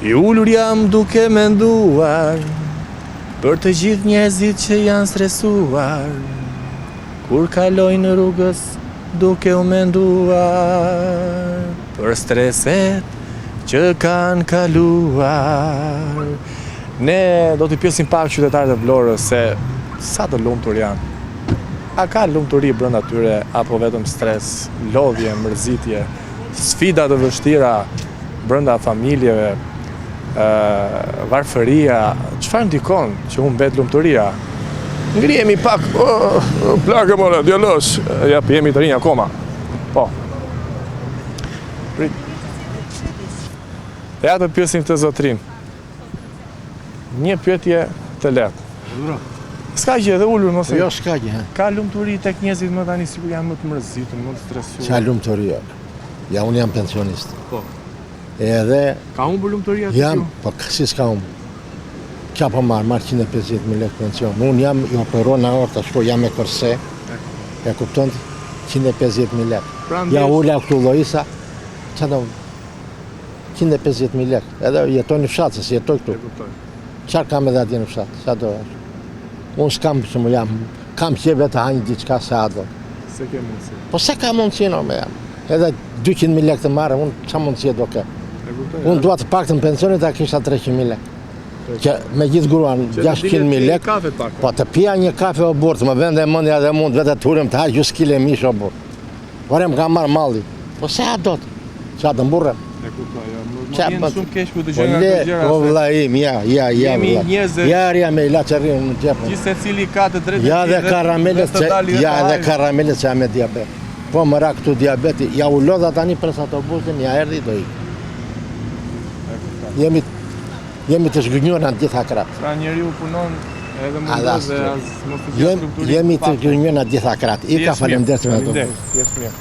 I ullur jam duke menduar për të gjithë njerëzit që janë stresuar kur kalojnë rrugës duke u menduar për streset që kanë kaluar. Ne do t'i pyesim pak qytetarët e Vlorës se sa të lumtur janë. A ka lumturi brenda tyre apo vetëm stres, lodhje, mërzitje, sfida të vështira brenda familjeve, varfëria, çfarë ndikon që humbet lumturia? Ngrihemi pak, plakë more, djalosh, ja jemi të rinj akoma. Po. Prit. Ja të pyesim këtë zotrin. Një pyetje të lehtë. S'ka gjë, edhe ullur mos e. Jo, s'ka gjë. Ka lumturi tek njerëzit më tani sikur janë më të mërzitur, më të stresuar. Qa lumturi jo? Ja, unë jam pensionist. Po. Edhe Ka humbur lumturia të jam, ju? po si s'ka humbur. Qa po marr 150.000 lekë pension. Unë jam i operuar në aorta, shko jam me korse. E kupton? 150.000 lekë. Ja ula këtu llojisa. Qa do? 150.000 lekë. Edhe jetoj në fshat, se jetoj këtu. Qarë kam edhe atje në fshat? Qa do? Unë s'kam që më jam, kam qeve të hanjë diçka se ato. Se ke mundësi. Po se ka mundësi në me jam. Edhe 200.000 lekë të marrë, unë qa mundësi do ke. Unë dua të pak të në pensionit, a kisha 300.000 lekë. Që me gjithë gruan 600.000 lekë, po të pija një kafe o burë, të më vende e mëndja dhe mund, vete të hurem të hajë gjusë kile mish o burë. Vorem ka marrë malli. Po se a do të? Qa të mburrem? E kuptoj, më vjen shumë keq ku dëgjoj nga këto këto gjëra. Po vëlla im, ja, Jemi vëlla. njerëz. Ja me ilaç e rrinë në xhep. Gjithë secili ka të drejtë. Ja dhe karamelet që jam me diabet. Po më ra këtu diabeti, ja u lodha tani pres autobusin, ja erdhi do ik. Jemi të zhgënjur në gjitha kratë. Pra njeriu punon edhe mundohet dhe as mos të gjithë strukturin. Jemi të zhgënjur në gjitha kratë. I ka faleminderit me ato. Jes mirë.